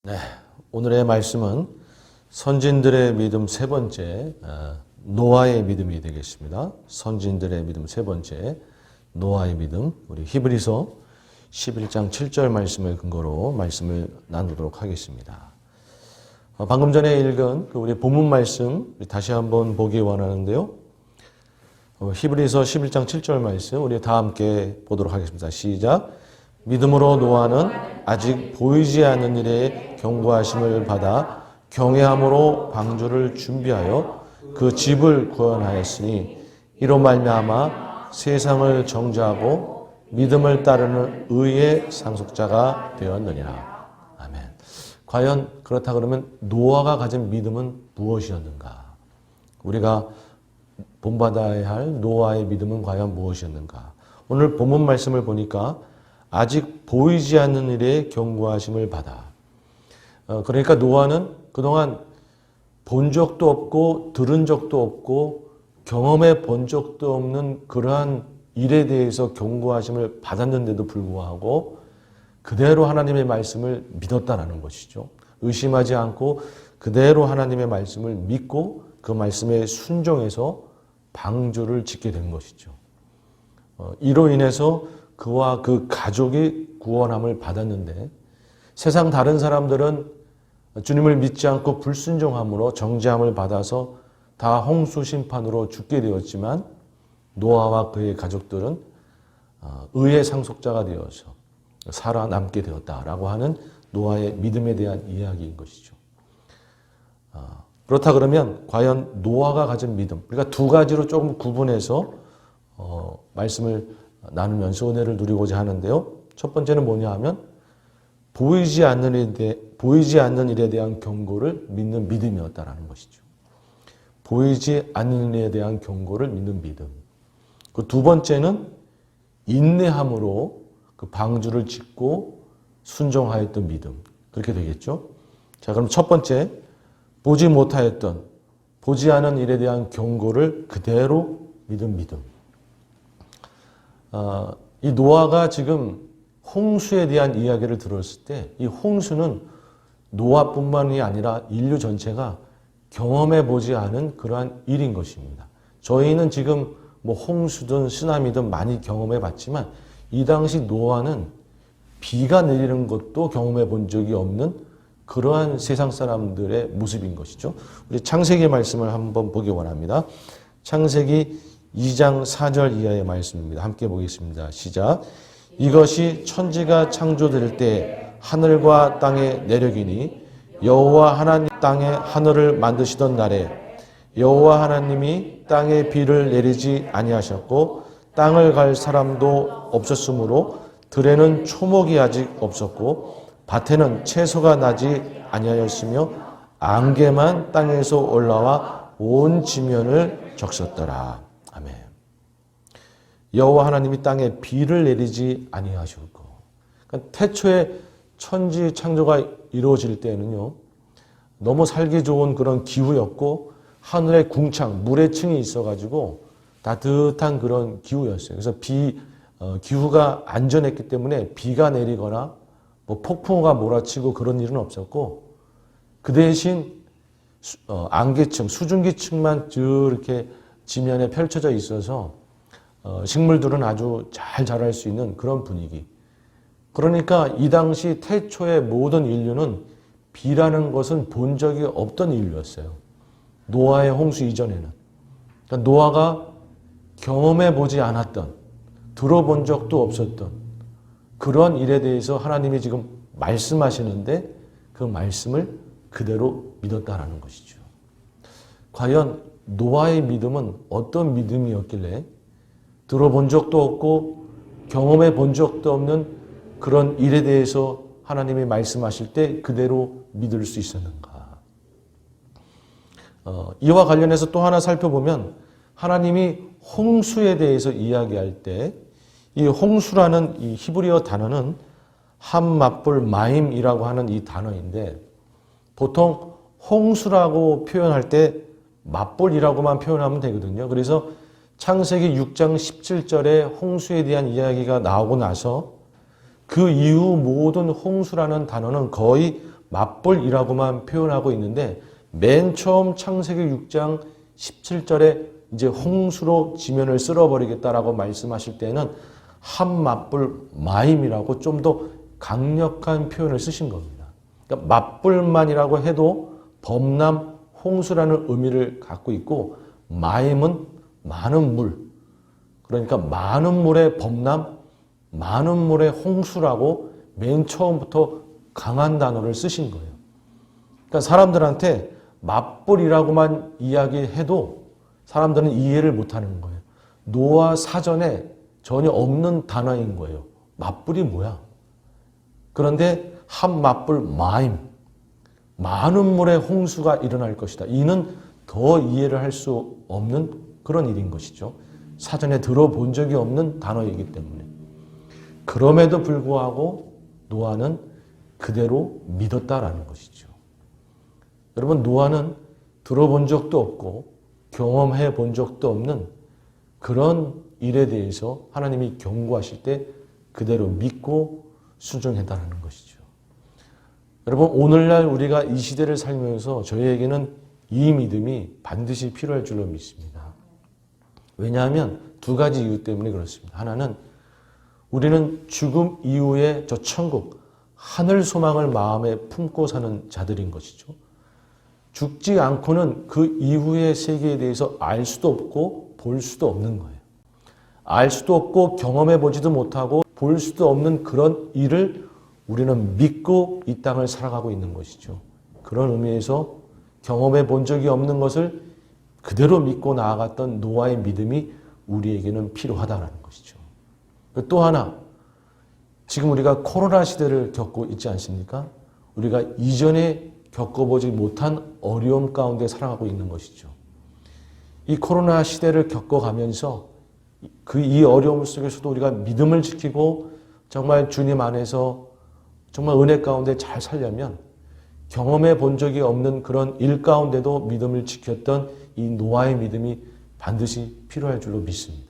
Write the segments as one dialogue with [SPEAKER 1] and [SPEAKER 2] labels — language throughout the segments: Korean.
[SPEAKER 1] 네, 오늘의 말씀은 선진들의 믿음 세 번째, 노아의 믿음이 되겠습니다. 선진들의 믿음 세 번째, 노아의 믿음. 우리 히브리서 11장 7절 말씀을 근거로 말씀을 나누도록 하겠습니다. 방금 전에 읽은 우리 본문 말씀 다시 한번 보기 원하는데요. 히브리서 11장 7절 말씀 우리 다 함께 보도록 하겠습니다. 시작. 믿음으로 노아는 아직 보이지 않는 일에 경고하심을 받아 경외함으로 방주를 준비하여 그 집을 구원하였으니 이로 말미암아 세상을 정죄하고 믿음을 따르는 의의 상속자가 되었느니라. 아멘. 과연 그렇다 그러면 노아가 가진 믿음은 무엇이었는가? 우리가 본받아야 할 노아의 믿음은 과연 무엇이었는가? 오늘 본문 말씀을 보니까 아직 보이지 않는 일에 경고하심을 받아. 그러니까 노아는 그동안 본 적도 없고 들은 적도 없고 경험해 본 적도 없는 그러한 일에 대해서 경고하심을 받았는데도 불구하고 그대로 하나님의 말씀을 믿었다라는 것이죠. 의심하지 않고 그대로 하나님의 말씀을 믿고 그 말씀에 순종해서 방주를 짓게 된 것이죠. 이로 인해서 그와 그 가족이 구원함을 받았는데 세상 다른 사람들은 주님을 믿지 않고 불순종함으로 정죄함을 받아서 다 홍수 심판으로 죽게 되었지만 노아와 그의 가족들은 의의 상속자가 되어서 살아남게 되었다라고 하는 노아의 믿음에 대한 이야기인 것이죠. 그렇다 그러면 과연 노아가 가진 믿음, 우리가 두 가지로 조금 구분해서 말씀을 나누면서 은혜를 누리고자 하는데요. 첫 번째는 뭐냐 하면 보이지 않는 일에 대한 경고를 믿는 믿음이었다라는 것이죠. 보이지 않는 일에 대한 경고를 믿는 믿음. 그 두 번째는 인내함으로 그 방주를 짓고 순종하였던 믿음. 그렇게 되겠죠. 자, 그럼 첫 번째, 보지 못하였던, 보지 않은 일에 대한 경고를 그대로 믿은 믿음. 이 노아가 지금 홍수에 대한 이야기를 들었을 때 이 홍수는 노아뿐만이 아니라 인류 전체가 경험해 보지 않은 그러한 일인 것입니다. 저희는 지금 뭐 홍수든 쓰나미든 많이 경험해 봤지만 이 당시 노아는 비가 내리는 것도 경험해 본 적이 없는 그러한 세상 사람들의 모습인 것이죠. 우리 창세기 말씀을 한번 보기 원합니다. 창세기 2장 4절 이하의 말씀입니다. 함께 보겠습니다. 시작. 이것이 천지가 창조될 때 하늘과 땅의 내력이니 여호와 하나님 땅의 하늘을 만드시던 날에 여호와 하나님이 땅에 비를 내리지 아니하셨고 땅을 갈 사람도 없었으므로 들에는 초목이 아직 없었고 밭에는 채소가 나지 아니하였으며 안개만 땅에서 올라와 온 지면을 적셨더라. 아멘. 여호와 하나님이 땅에 비를 내리지 아니하셨고, 그러니까 태초에 천지 창조가 이루어질 때는요, 너무 살기 좋은 그런 기후였고 하늘에 궁창, 물의 층이 있어가지고 따뜻한 그런 기후였어요. 그래서 기후가 안전했기 때문에 비가 내리거나 뭐 폭풍우가 몰아치고 그런 일은 없었고 그 대신 안개층, 수증기층만 이렇게 지면에 펼쳐져 있어서 식물들은 아주 잘 자랄 수 있는 그런 분위기. 그러니까 이 당시 태초의 모든 인류는 비라는 것은 본 적이 없던 인류였어요. 노아의 홍수 이전에는. 그러니까 노아가 경험해 보지 않았던, 들어본 적도 없었던 그런 일에 대해서 하나님이 지금 말씀하시는데 그 말씀을 그대로 믿었다라는 것이죠. 과연 노아의 믿음은 어떤 믿음이었길래 들어본 적도 없고 경험해 본 적도 없는 그런 일에 대해서 하나님이 말씀하실 때 그대로 믿을 수 있었는가? 이와 관련해서 또 하나 살펴보면 하나님이 홍수에 대해서 이야기할 때 이 홍수라는 이 히브리어 단어는 함마뿔 마임이라고 하는 이 단어인데 보통 홍수라고 표현할 때 맞불이라고만 표현하면 되거든요. 그래서 창세기 6장 17절에 홍수에 대한 이야기가 나오고 나서 그 이후 모든 홍수라는 단어는 거의 맞불이라고만 표현하고 있는데 맨 처음 창세기 6장 17절에 이제 홍수로 지면을 쓸어버리겠다라고 말씀하실 때는 한 맞불 마임이라고 좀 더 강력한 표현을 쓰신 겁니다. 그러니까 맞불만이라고 해도 범람 홍수라는 의미를 갖고 있고 마임은 많은 물, 그러니까 많은 물의 범람, 많은 물의 홍수라고 맨 처음부터 강한 단어를 쓰신 거예요. 그러니까 사람들한테 맞불이라고만 이야기해도 사람들은 이해를 못하는 거예요. 노아 사전에 전혀 없는 단어인 거예요. 맞불이 뭐야? 그런데 한 맞불 마임, 많은 물의 홍수가 일어날 것이다. 이는 더 이해를 할 수 없는 그런 일인 것이죠. 사전에 들어본 적이 없는 단어이기 때문에. 그럼에도 불구하고 노아는 그대로 믿었다라는 것이죠. 여러분, 노아는 들어본 적도 없고 경험해 본 적도 없는 그런 일에 대해서 하나님이 경고하실 때 그대로 믿고 순종했다는 것이죠. 여러분, 오늘날 우리가 이 시대를 살면서 저희에게는 이 믿음이 반드시 필요할 줄로 믿습니다. 왜냐하면 두 가지 이유 때문에 그렇습니다. 하나는 우리는 죽음 이후에 저 천국, 하늘 소망을 마음에 품고 사는 자들인 것이죠. 죽지 않고는 그 이후의 세계에 대해서 알 수도 없고 볼 수도 없는 거예요. 알 수도 없고 경험해 보지도 못하고 볼 수도 없는 그런 일을 우리는 믿고 이 땅을 살아가고 있는 것이죠. 그런 의미에서 경험해 본 적이 없는 것을 그대로 믿고 나아갔던 노아의 믿음이 우리에게는 필요하다는 것이죠. 또 하나, 지금 우리가 코로나 시대를 겪고 있지 않습니까? 우리가 이전에 겪어보지 못한 어려움 가운데 살아가고 있는 것이죠. 이 코로나 시대를 겪어가면서 이 어려움 속에서도 우리가 믿음을 지키고 정말 주님 안에서 정말 은혜 가운데 잘 살려면 경험해 본 적이 없는 그런 일 가운데도 믿음을 지켰던 이 노아의 믿음이 반드시 필요할 줄로 믿습니다.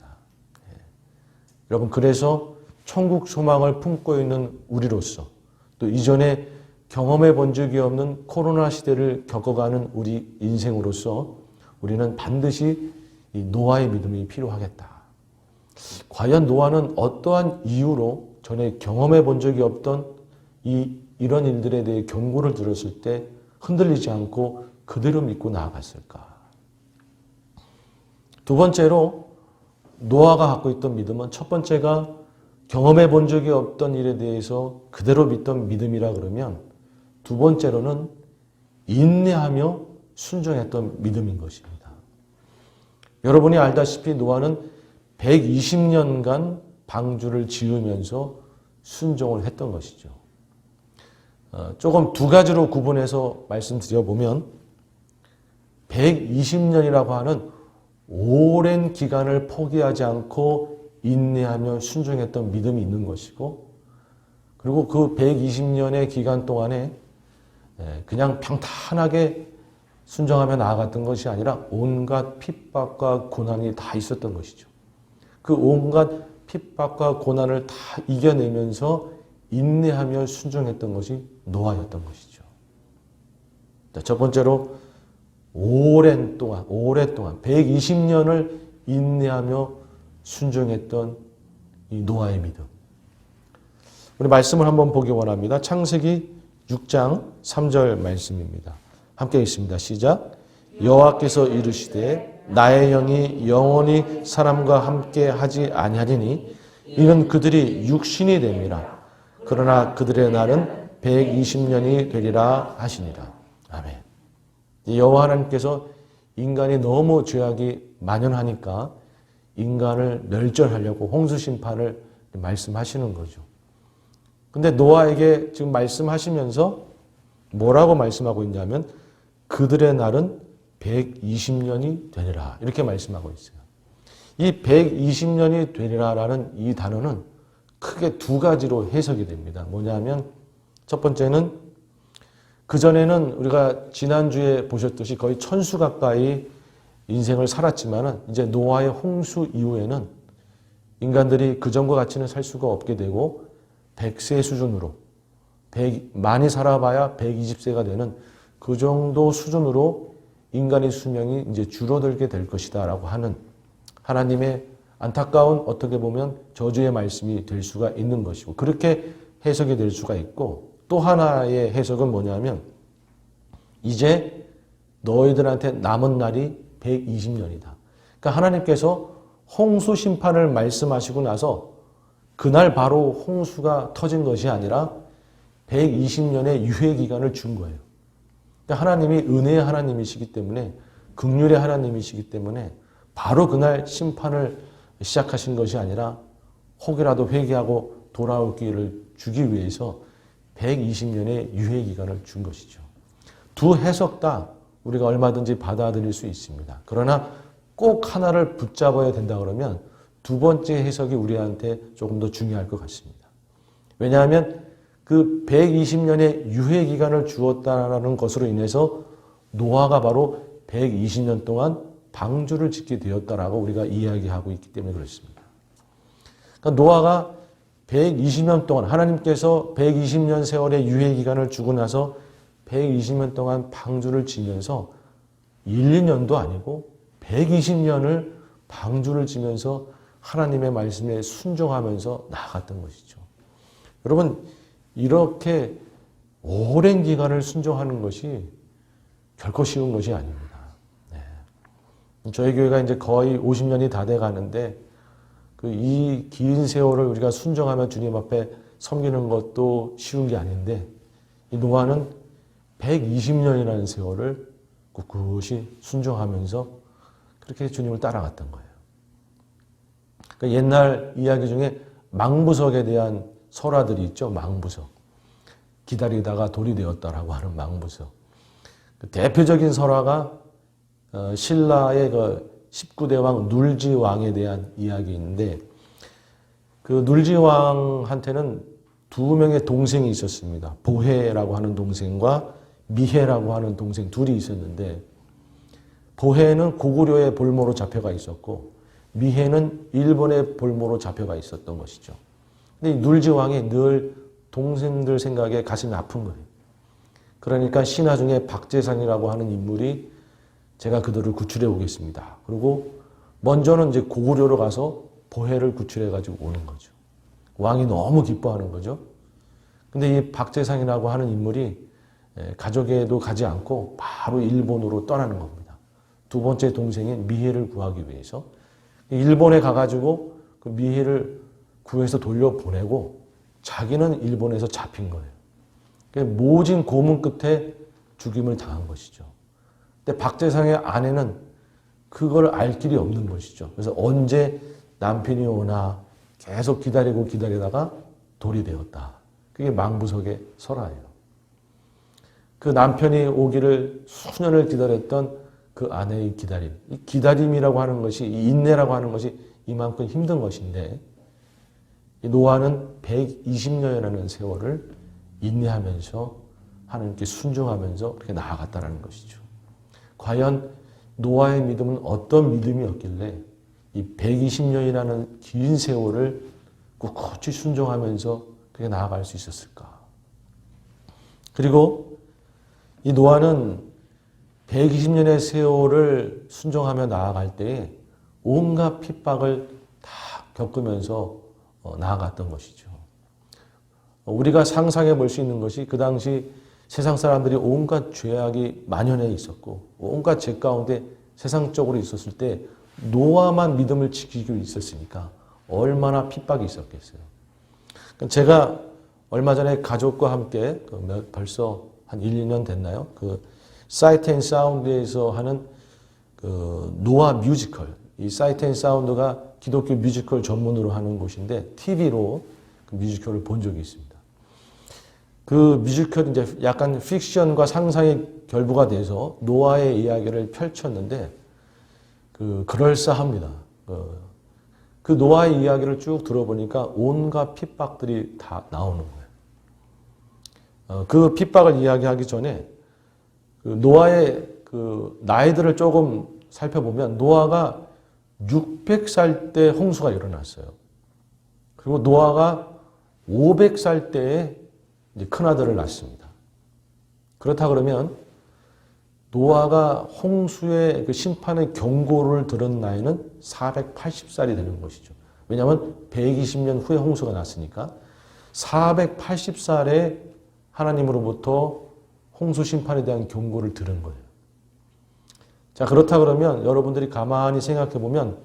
[SPEAKER 1] 여러분, 그래서 천국 소망을 품고 있는 우리로서 또 이전에 경험해 본 적이 없는 코로나 시대를 겪어가는 우리 인생으로서 우리는 반드시 이 노아의 믿음이 필요하겠다. 과연 노아는 어떠한 이유로 전에 경험해 본 적이 없던 이런 일들에 대해 경고를 들었을 때 흔들리지 않고 그대로 믿고 나아갔을까? 두 번째로 노아가 갖고 있던 믿음은 첫 번째가 경험해 본 적이 없던 일에 대해서 그대로 믿던 믿음이라 그러면 두 번째로는 인내하며 순종했던 믿음인 것입니다. 여러분이 알다시피 노아는 120년간 방주를 지으면서 순종을 했던 것이죠. 조금 두 가지로 구분해서 말씀드려보면 120년이라고 하는 오랜 기간을 포기하지 않고 인내하며 순종했던 믿음이 있는 것이고, 그리고 그 120년의 기간 동안에 그냥 평탄하게 순종하며 나아갔던 것이 아니라 온갖 핍박과 고난이 다 있었던 것이죠. 그 온갖 핍박과 고난을 다 이겨내면서 인내하며 순종했던 것이 노아였던 것이죠. 첫 번째로 오랫동안 120년을 인내하며 순종했던 이 노아의 믿음. 우리 말씀을 한번 보기 원합니다. 창세기 6장 3절 말씀입니다. 함께 읽습니다. 시작. 여호와께서 이르시되 나의 영이 영원히 사람과 함께 하지 아니하리니 이는 그들이 육신이 됨이라. 그러나 그들의 날은 120년이 되리라 하시니라. 아멘. 여호와 하나님께서 인간이 너무 죄악이 만연하니까 인간을 멸절하려고 홍수 심판을 말씀하시는 거죠. 근데 노아에게 지금 말씀하시면서 뭐라고 말씀하고 있냐면 그들의 날은 120년이 되리라. 이렇게 말씀하고 있어요. 이 120년이 되리라라는 이 단어는 크게 두 가지로 해석이 됩니다. 뭐냐면 첫 번째는 그전에는 우리가 지난주에 보셨듯이 거의 천수 가까이 인생을 살았지만은 이제 노아의 홍수 이후에는 인간들이 그전과 같이는 살 수가 없게 되고 100세 수준으로 많이 살아봐야 120세가 되는 그 정도 수준으로 인간의 수명이 이제 줄어들게 될 것이다라고 하는 하나님의 안타까운 어떻게 보면 저주의 말씀이 될 수가 있는 것이고 그렇게 해석이 될 수가 있고 또 하나의 해석은 뭐냐면 이제 너희들한테 남은 날이 120년이다. 그러니까 하나님께서 홍수 심판을 말씀하시고 나서 그날 바로 홍수가 터진 것이 아니라 120년의 유예 기간을 준 거예요. 그러니까 하나님이 은혜의 하나님이시기 때문에 긍휼의 하나님이시기 때문에 바로 그날 심판을 시작하신 것이 아니라 혹이라도 회개하고 돌아올 기회를 주기 위해서 120년의 유예 기간을 준 것이죠. 두 해석 다 우리가 얼마든지 받아들일 수 있습니다. 그러나 꼭 하나를 붙잡아야 된다 그러면 두 번째 해석이 우리한테 조금 더 중요할 것 같습니다. 왜냐하면 그 120년의 유예 기간을 주었다는 것으로 인해서 노아가 바로 120년 동안 방주를 짓게 되었다라고 우리가 이야기하고 있기 때문에 그렇습니다. 그러니까 노아가 120년 동안 하나님께서 120년 세월의 유예 기간을 주고 나서 120년 동안 방주를 지면서 1, 2년도 아니고 120년을 방주를 지면서 하나님의 말씀에 순종하면서 나아갔던 것이죠. 여러분 이렇게 오랜 기간을 순종하는 것이 결코 쉬운 것이 아닙니다. 네. 저희 교회가 이제 거의 50년이 다 돼 가는데 이 긴 세월을 우리가 순종하며 주님 앞에 섬기는 것도 쉬운 게 아닌데 이 노아는 120년이라는 세월을 꿋꿋이 순종하면서 그렇게 주님을 따라갔던 거예요. 그러니까 옛날 이야기 중에 망부석에 대한 설화들이 있죠. 망부석. 기다리다가 돌이 되었다라고 하는 망부석. 대표적인 설화가 신라의 그 19대 왕 눌지 왕에 대한 이야기인데 그 눌지 왕한테는 두 명의 동생이 있었습니다. 보헤라고 하는 동생과 미헤라고 하는 동생 둘이 있었는데 보헤는 고구려의 볼모로 잡혀가 있었고 미헤는 일본의 볼모로 잡혀가 있었던 것이죠. 근데 이 눌지 왕이 늘 동생들 생각에 가슴이 아픈 거예요. 그러니까 신하 중에 박재상이라고 하는 인물이 제가 그들을 구출해 오겠습니다. 그리고 먼저는 이제 고구려로 가서 보혜를 구출해 가지고 오는 거죠. 왕이 너무 기뻐하는 거죠. 근데 이 박재상이라고 하는 인물이 가족에도 가지 않고 바로 일본으로 떠나는 겁니다. 두 번째 동생인 미헤를 구하기 위해서 일본에 가가지고 그 미헤를 구해서 돌려보내고 자기는 일본에서 잡힌 거예요. 모진 고문 끝에 죽임을 당한 것이죠. 근데 박재상의 아내는 그걸 알 길이 없는 것이죠. 그래서 언제 남편이 오나 계속 기다리고 기다리다가 돌이 되었다. 그게 망부석의 설화예요. 그 남편이 오기를 수년을 기다렸던 그 아내의 기다림. 이 기다림이라고 하는 것이, 이 인내라고 하는 것이 이만큼 힘든 것인데 이 노아는 120년이라는 세월을 인내하면서 하나님께 순종하면서 그렇게 나아갔다는 것이죠. 과연 노아의 믿음은 어떤 믿음이었길래 이 120년이라는 긴 세월을 꿋꿋이 순종하면서 그렇게 나아갈 수 있었을까? 그리고 이 노아는 120년의 세월을 순종하며 나아갈 때에 온갖 핍박을 다 겪으면서 나아갔던 것이죠. 우리가 상상해 볼 수 있는 것이 그 당시 세상 사람들이 온갖 죄악이 만연해 있었고 온갖 죄 가운데 세상적으로 있었을 때 노아만 믿음을 지키고 있었으니까 얼마나 핍박이 있었겠어요. 제가 얼마 전에 가족과 함께 벌써 한 1, 2년 됐나요? 그 사이트 앤 사운드에서 하는 그 노아 뮤지컬. 이 사이트 앤 사운드가 기독교 뮤지컬 전문으로 하는 곳인데 TV로 그 뮤지컬을 본 적이 있습니다. 그 뮤지컬이 이제 약간 픽션과 상상이 결부가 돼서 노아의 이야기를 펼쳤는데 그럴싸합니다. 그 노아의 이야기를 쭉 들어보니까 온갖 핍박들이 다 나오는 거예요. 그 핍박을 이야기하기 전에 그 노아의 그 나이들을 조금 살펴보면 노아가 600살 때 홍수가 일어났어요. 그리고 노아가 500살 때에 이제 큰아들을 낳습니다. 그렇다 그러면 노아가 홍수의 그 심판의 경고를 들은 나이는 480살이 되는 것이죠. 왜냐하면 120년 후에 홍수가 났으니까 480살에 하나님으로부터 홍수 심판에 대한 경고를 들은 거예요. 자, 그렇다 그러면 여러분들이 가만히 생각해 보면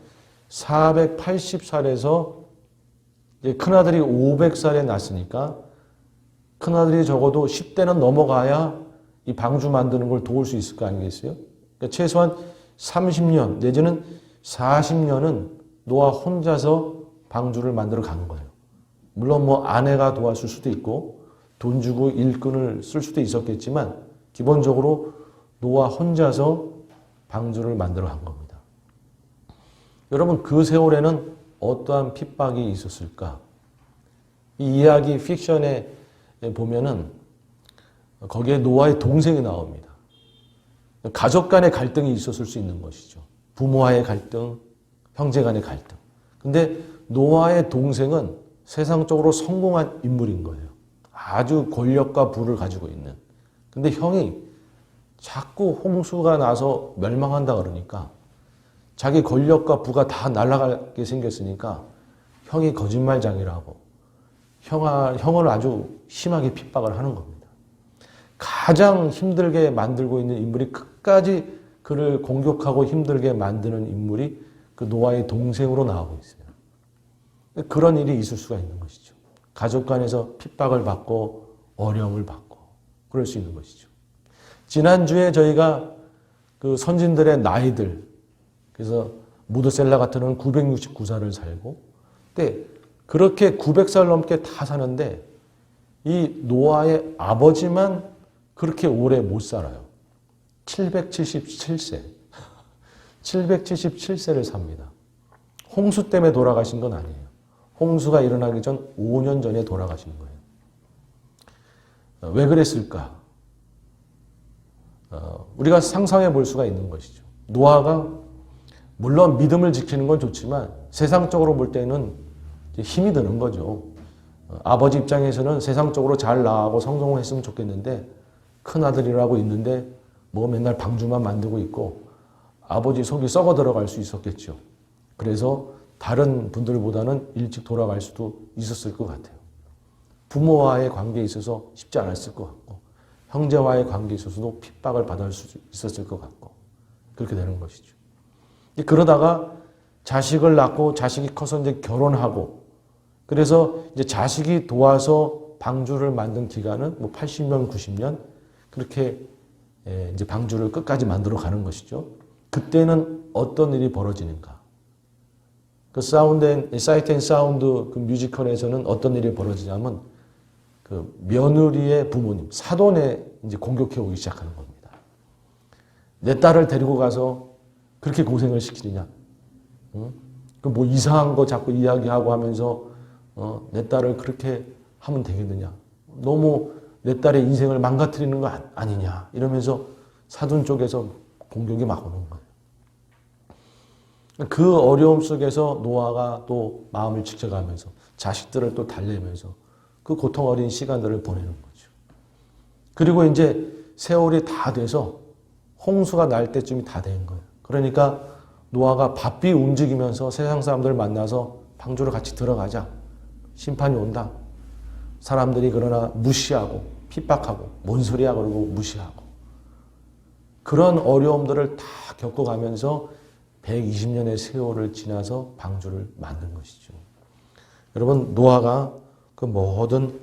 [SPEAKER 1] 480살에서 큰아들이 500살에 났으니까 큰아들이 적어도 10대는 넘어가야 이 방주 만드는 걸 도울 수 있을 거 아니겠어요? 그러니까 최소한 30년 내지는 40년은 노아 혼자서 방주를 만들어 간 거예요. 물론 뭐 아내가 도왔을 수도 있고 돈 주고 일꾼을 쓸 수도 있었겠지만 기본적으로 노아 혼자서 방주를 만들어 간 겁니다. 여러분, 그 세월에는 어떠한 핍박이 있었을까? 이 이야기 픽션에 보면은 거기에 노아의 동생이 나옵니다. 가족 간의 갈등이 있었을 수 있는 것이죠. 부모와의 갈등, 형제 간의 갈등. 근데 노아의 동생은 세상적으로 성공한 인물인 거예요. 아주 권력과 부를 가지고 있는. 근데 형이 자꾸 홍수가 나서 멸망한다 그러니까 자기 권력과 부가 다 날아가게 생겼으니까 형이 거짓말장이라고 형을 아주 심하게 핍박을 하는 겁니다. 가장 힘들게 만들고 있는 인물이 끝까지 그를 공격하고 힘들게 만드는 인물이 그 노아의 동생으로 나오고 있어요. 그런 일이 있을 수가 있는 것이죠. 가족 간에서 핍박을 받고 어려움을 받고 그럴 수 있는 것이죠. 지난주에 저희가 그 선진들의 나이들, 그래서 무드셀라 같은 경우는 969살을 살고, 근데 그렇게 900살 넘게 다 사는데 이 노아의 아버지만 그렇게 오래 못 살아요. 777세. 777세를 삽니다. 홍수 때문에 돌아가신 건 아니에요. 홍수가 일어나기 전 5년 전에 돌아가신 거예요. 왜 그랬을까? 우리가 상상해 볼 수가 있는 것이죠. 노아가 물론 믿음을 지키는 건 좋지만 세상적으로 볼 때는 힘이 드는 거죠. 아버지 입장에서는 세상적으로 잘 나가고 성공을 했으면 좋겠는데 큰아들이라고 있는데 뭐 맨날 방주만 만들고 있고 아버지 속이 썩어 들어갈 수 있었겠죠. 그래서 다른 분들보다는 일찍 돌아갈 수도 있었을 것 같아요. 부모와의 관계에 있어서 쉽지 않았을 것 같고 형제와의 관계에 있어서도 핍박을 받을 수 있었을 것 같고 그렇게 되는 것이죠. 그러다가 자식을 낳고 자식이 커서 이제 결혼하고 그래서 이제 자식이 도와서 방주를 만든 기간은 뭐 80년, 90년 그렇게 이제 방주를 끝까지 만들어 가는 것이죠. 그때는 어떤 일이 벌어지는가? 그 사이트 앤 사운드 그 뮤지컬에서는 어떤 일이 벌어지냐면 그 며느리의 부모님, 사돈에 이제 공격해 오기 시작하는 겁니다. 내 딸을 데리고 가서 그렇게 고생을 시키느냐? 응? 그 뭐 이상한 거 자꾸 이야기하고 하면서 내 딸을 그렇게 하면 되겠느냐? 너무 내 딸의 인생을 망가뜨리는 거 아니냐? 이러면서 사돈 쪽에서 공격이 막 오는 거예요. 그 어려움 속에서 노아가 또 마음을 지켜가면서 자식들을 또 달래면서 그 고통 어린 시간들을 보내는 거죠. 그리고 이제 세월이 다 돼서 홍수가 날 때쯤이 다 된 거예요. 그러니까 노아가 바삐 움직이면서 세상 사람들 만나서 방주로 같이 들어가자. 심판이 온다. 사람들이 그러나 무시하고 핍박하고 뭔 소리야 그러고 무시하고 그런 어려움들을 다 겪어가면서 120년의 세월을 지나서 방주를 만든 것이죠. 여러분, 노아가 그 모든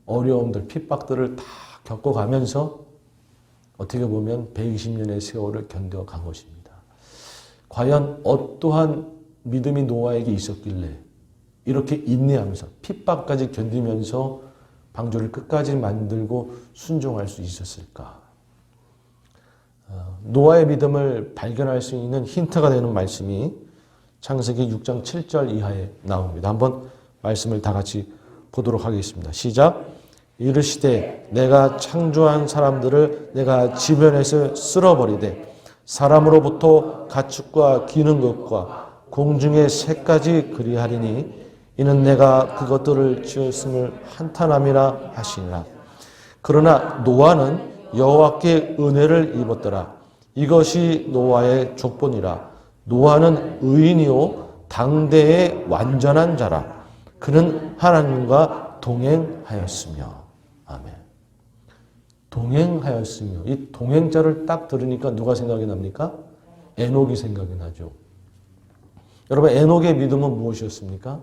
[SPEAKER 1] 어려움들, 핍박들을 다 겪어가면서 어떻게 보면 120년의 세월을 견뎌간 것입니다. 과연 어떠한 믿음이 노아에게 있었길래 이렇게 인내하면서 핍박까지 견디면서 방주를 끝까지 만들고 순종할 수 있었을까? 노아의 믿음을 발견할 수 있는 힌트가 되는 말씀이 창세기 6장 7절 이하에 나옵니다. 한번 말씀을 다 같이 보도록 하겠습니다. 시작. 이르시되 내가 창조한 사람들을 내가 지면에서 쓸어버리되 사람으로부터 가축과 기는 것과 공중의 새까지 그리하리니 이는 내가 그것들을 지었음을 한탄함이라 하시니라. 그러나 노아는 여호와께 은혜를 입었더라. 이것이 노아의 족본이라. 노아는 의인이요 당대의 완전한 자라. 그는 하나님과 동행하였으며. 아멘. 동행하였으며. 이 동행자를 딱 들으니까 누가 생각이 납니까? 에녹이 생각이 나죠. 여러분, 에녹의 믿음은 무엇이었습니까?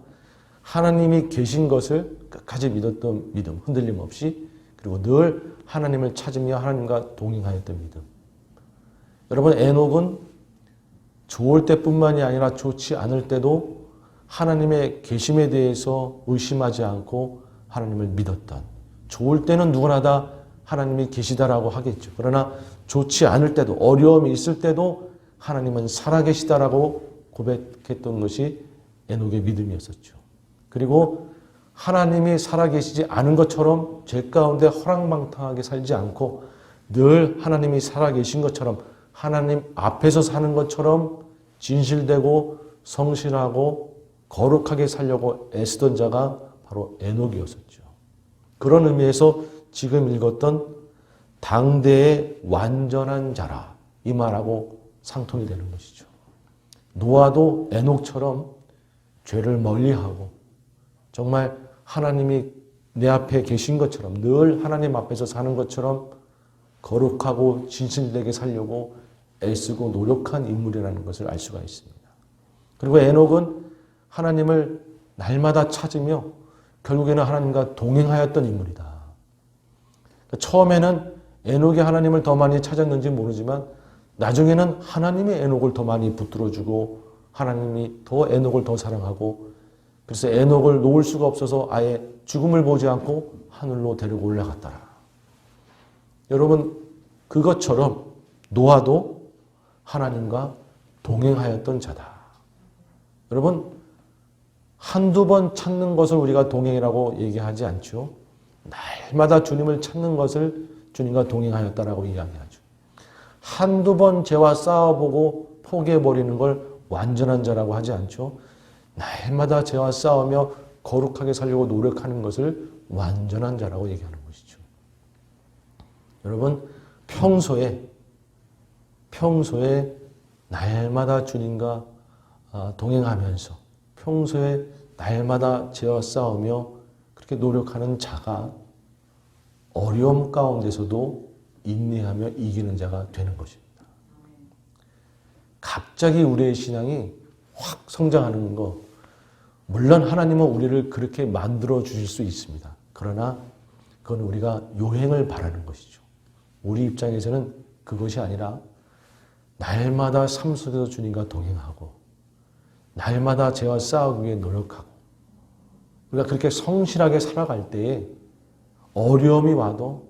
[SPEAKER 1] 하나님이 계신 것을 끝까지 믿었던 믿음, 흔들림 없이, 그리고 늘 하나님을 찾으며 하나님과 동행하였던 믿음. 여러분, 에녹은 좋을 때뿐만이 아니라 좋지 않을 때도 하나님의 계심에 대해서 의심하지 않고 하나님을 믿었던, 좋을 때는 누구나 다 하나님이 계시다라고 하겠죠. 그러나 좋지 않을 때도, 어려움이 있을 때도 하나님은 살아계시다라고 고백했던 것이 에녹의 믿음이었었죠. 그리고 하나님이 살아계시지 않은 것처럼 죄 가운데 허랑방탕하게 살지 않고 늘 하나님이 살아계신 것처럼 하나님 앞에서 사는 것처럼 진실되고 성실하고 거룩하게 살려고 애쓰던 자가 바로 에녹이었었죠. 그런 의미에서 지금 읽었던 당대의 완전한 자라, 이 말하고 상통이 되는 것이죠. 노아도 에녹처럼 죄를 멀리하고 정말 하나님이 내 앞에 계신 것처럼, 늘 하나님 앞에서 사는 것처럼 거룩하고 진실되게 살려고 애쓰고 노력한 인물이라는 것을 알 수가 있습니다. 그리고 에녹은 하나님을 날마다 찾으며 결국에는 하나님과 동행하였던 인물이다. 처음에는 에녹이 하나님을 더 많이 찾았는지 모르지만 나중에는 하나님이 에녹을 더 많이 붙들어주고 하나님이 더 에녹을 더 사랑하고, 그래서 에녹을 놓을 수가 없어서 아예 죽음을 보지 않고 하늘로 데리고 올라갔더라. 여러분, 그것처럼 노아도 하나님과 동행하였던 자다. 여러분, 한두 번 찾는 것을 우리가 동행이라고 얘기하지 않죠. 날마다 주님을 찾는 것을 주님과 동행하였다라고 이야기하죠. 한두 번 죄와 싸워보고 포기해버리는 걸 완전한 자라고 하지 않죠. 날마다 죄와 싸우며 거룩하게 살려고 노력하는 것을 완전한 자라고 얘기하는 것이죠. 여러분, 평소에 날마다 주님과 동행하면서 평소에 날마다 죄와 싸우며 그렇게 노력하는 자가 어려움 가운데서도 인내하며 이기는 자가 되는 것입니다. 갑자기 우리의 신앙이 확 성장하는 거, 물론 하나님은 우리를 그렇게 만들어 주실 수 있습니다. 그러나 그건 우리가 요행을 바라는 것이죠. 우리 입장에서는 그것이 아니라 날마다 삶 속에서 주님과 동행하고 날마다 죄와 싸우기 위해 노력하고 우리가 그렇게 성실하게 살아갈 때에 어려움이 와도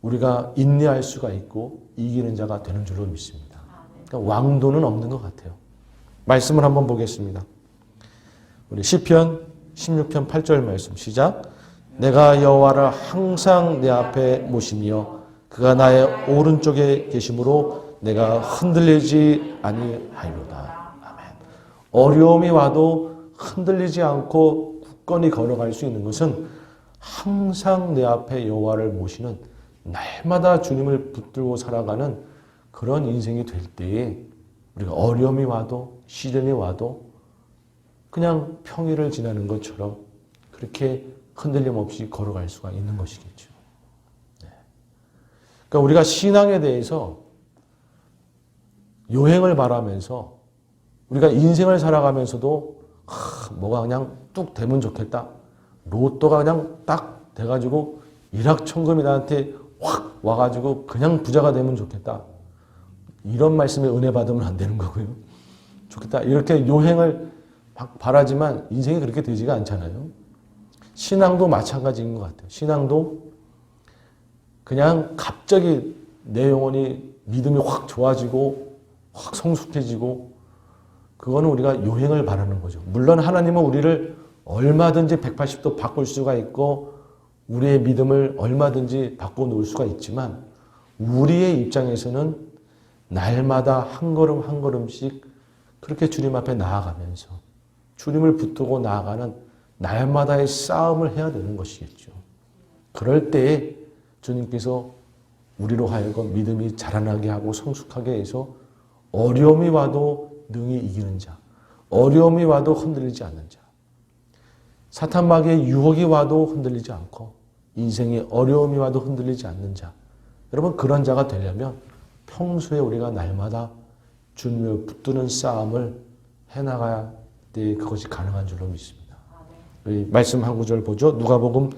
[SPEAKER 1] 우리가 인내할 수가 있고 이기는 자가 되는 줄로 믿습니다. 그러니까 왕도는 없는 것 같아요. 말씀을 한번 보겠습니다. 우리 시편 16편 8절 말씀 시작. 내가 여호와를 항상 내 앞에 모시며 그가 나의 오른쪽에 계심으로 내가 흔들리지 아니하리로다. 아멘. 어려움이 와도 흔들리지 않고 굳건히 걸어갈 수 있는 것은 항상 내 앞에 여호와를 모시는, 날마다 주님을 붙들고 살아가는 그런 인생이 될 때에 우리가 어려움이 와도 시련이 와도 그냥 평일을 지나는 것처럼 그렇게 흔들림 없이 걸어갈 수가 있는 것이겠죠. 그러니까 우리가 신앙에 대해서 요행을 바라면서 우리가 인생을 살아가면서도 뭐가 그냥 뚝 되면 좋겠다. 로또가 그냥 딱 돼가지고 일확천금이 나한테 확 와가지고 그냥 부자가 되면 좋겠다. 이런 말씀에 은혜 받으면 안 되는 거고요. 좋겠다. 이렇게 요행을 막 바라지만 인생이 그렇게 되지가 않잖아요. 신앙도 마찬가지인 것 같아요. 신앙도 그냥 갑자기 내 영혼이 믿음이 확 좋아지고 확 성숙해지고 그거는 우리가 요행을 바라는 거죠. 물론 하나님은 우리를 얼마든지 180도 바꿀 수가 있고 우리의 믿음을 얼마든지 바꿔놓을 수가 있지만 우리의 입장에서는 날마다 한 걸음 한 걸음씩 그렇게 주님 앞에 나아가면서 주님을 붙들고 나아가는 날마다의 싸움을 해야 되는 것이겠죠. 그럴 때에 주님께서 우리로 하여금 믿음이 자라나게 하고 성숙하게 해서 어려움이 와도 능히 이기는 자, 어려움이 와도 흔들리지 않는 자, 사탄 마귀의 유혹이 와도 흔들리지 않고 인생의 어려움이 와도 흔들리지 않는 자, 여러분 그런 자가 되려면 평소에 우리가 날마다 주님을 붙드는 싸움을 해나가야 때 그것이 가능한 줄로 믿습니다. 말씀 한 구절 보죠. 누가복음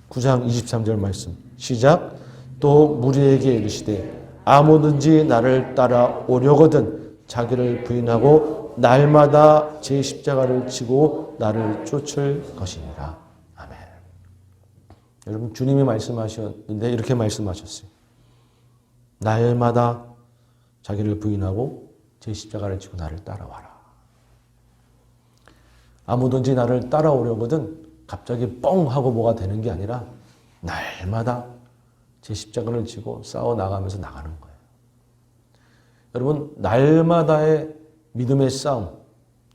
[SPEAKER 1] 9장 23절 말씀 시작. 또 무리에게 이르시되 아무든지 나를 따라오려거든 자기를 부인하고 날마다 제 십자가를 지고 나를 쫓을 것이니라. 아멘. 여러분 주님이 말씀하셨는데 이렇게 말씀하셨어요. 날마다 자기를 부인하고 제 십자가를 지고 나를 따라와라. 아무든지 나를 따라오려거든 갑자기 뻥 하고 뭐가 되는 게 아니라 날마다 제 십자가를 지고 싸워 나가면서 나가는 거예요. 여러분 날마다의 믿음의 싸움,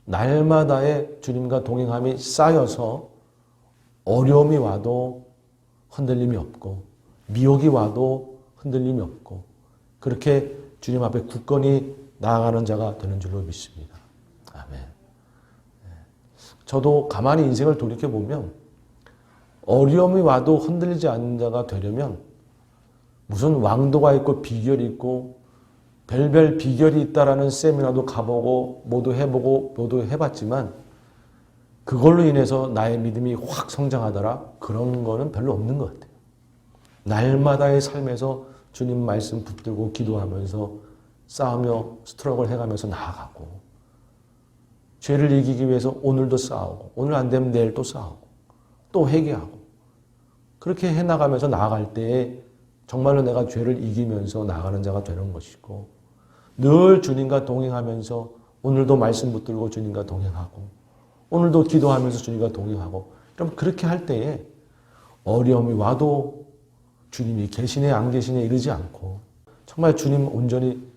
[SPEAKER 1] 날마다의 주님과 동행함이 쌓여서 어려움이 와도 흔들림이 없고 미혹이 와도 흔들림이 없고 그렇게 주님 앞에 굳건히 나아가는 자가 되는 줄로 믿습니다. 아멘. 저도 가만히 인생을 돌이켜보면 어려움이 와도 흔들리지 않는 자가 되려면 무슨 왕도가 있고 비결이 있고 별별 비결이 있다라는 세미나도 가보고 모두 해보고 모두 해봤지만 그걸로 인해서 나의 믿음이 확 성장하더라 그런 거는 별로 없는 것 같아요. 날마다의 삶에서 주님 말씀 붙들고 기도하면서 싸우며 스트럭을 해가면서 나아가고 죄를 이기기 위해서 오늘도 싸우고 오늘 안 되면 내일 또 싸우고 또 회개하고 그렇게 해나가면서 나아갈 때에 정말로 내가 죄를 이기면서 나아가는 자가 되는 것이고 늘 주님과 동행하면서 오늘도 말씀 붙들고 주님과 동행하고 오늘도 기도하면서 주님과 동행하고 그럼 그렇게 할 때에 어려움이 와도 주님이 계시네 안 계시네 이러지 않고 정말 주님 온전히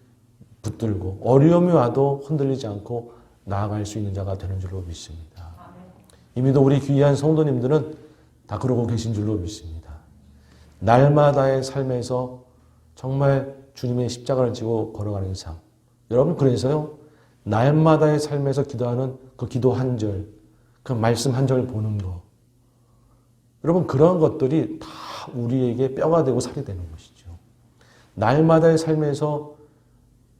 [SPEAKER 1] 붙들고 어려움이 와도 흔들리지 않고 나아갈 수 있는 자가 되는 줄로 믿습니다. 이미도 우리 귀한 성도님들은 다 그러고 계신 줄로 믿습니다. 날마다의 삶에서 정말 주님의 십자가를 지고 걸어가는 삶. 여러분 그래서요. 날마다의 삶에서 기도하는 그 기도 한 절, 그 말씀 한 절 보는 거. 여러분 그런 것들이 다 우리에게 뼈가 되고 살이 되는 것이죠. 날마다의 삶에서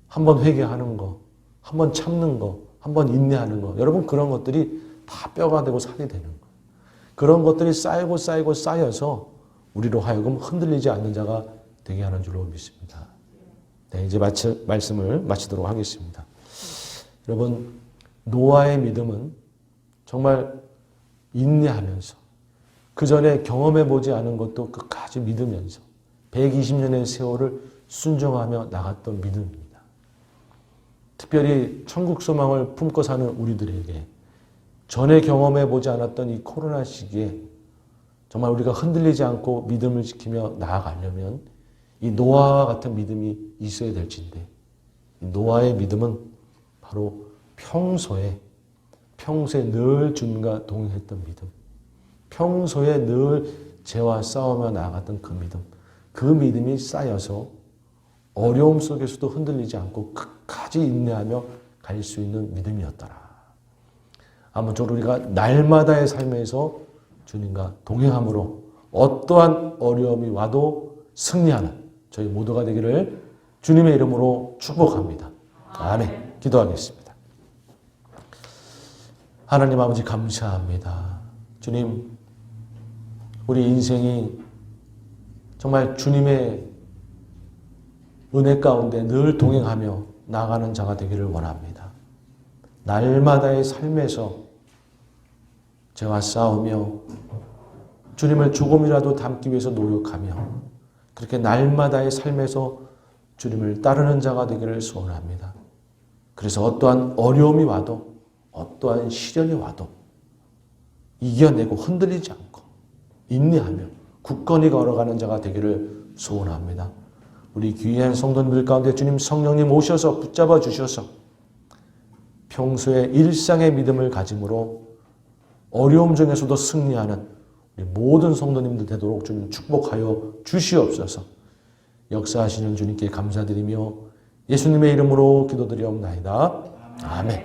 [SPEAKER 1] 한번 회개하는 거, 한번 참는 거, 한번 인내하는 거. 여러분 그런 것들이 다 뼈가 되고 살이 되는 거. 그런 것들이 쌓이고 쌓이고 쌓여서 우리로 하여금 흔들리지 않는 자가 되게 하는 줄로 믿습니다. 네, 이제 말씀을 마치도록 하겠습니다. 여러분 노아의 믿음은 정말 인내하면서 그 전에 경험해보지 않은 것도 끝까지 믿으면서 120년의 세월을 순종하며 나갔던 믿음입니다. 특별히 천국 소망을 품고 사는 우리들에게 전에 경험해보지 않았던 이 코로나 시기에 정말 우리가 흔들리지 않고 믿음을 지키며 나아가려면 이 노아와 같은 믿음이 있어야 될진데 이 노아의 믿음은 바로 평소에 늘 주님과 동행했던 믿음, 평소에 늘 죄와 싸우며 나아갔던 그 믿음이 쌓여서 어려움 속에서도 흔들리지 않고 끝까지 인내하며 갈 수 있는 믿음이었더라. 아무쪼록 우리가 날마다의 삶에서 주님과 동행함으로 어떠한 어려움이 와도 승리하는 저희 모두가 되기를 주님의 이름으로 축복합니다. 아멘. 기도하겠습니다. 하나님 아버지 감사합니다. 주님, 우리 인생이 정말 주님의 은혜 가운데 늘 동행하며 나아가는 자가 되기를 원합니다. 날마다의 삶에서 죄와 싸우며 주님을 조금이라도 닮기 위해서 노력하며 그렇게 날마다의 삶에서 주님을 따르는 자가 되기를 소원합니다. 그래서 어떠한 어려움이 와도 어떠한 시련이 와도 이겨내고 흔들리지 않고 인내하며 굳건히 걸어가는 자가 되기를 소원합니다. 우리 귀한 성도님들 가운데 주님 성령님 오셔서 붙잡아 주셔서 평소에 일상의 믿음을 가짐으로 어려움 중에서도 승리하는 우리 모든 성도님들 되도록 주님 축복하여 주시옵소서. 역사하시는 주님께 감사드리며 예수님의 이름으로 기도드리옵나이다. 아멘.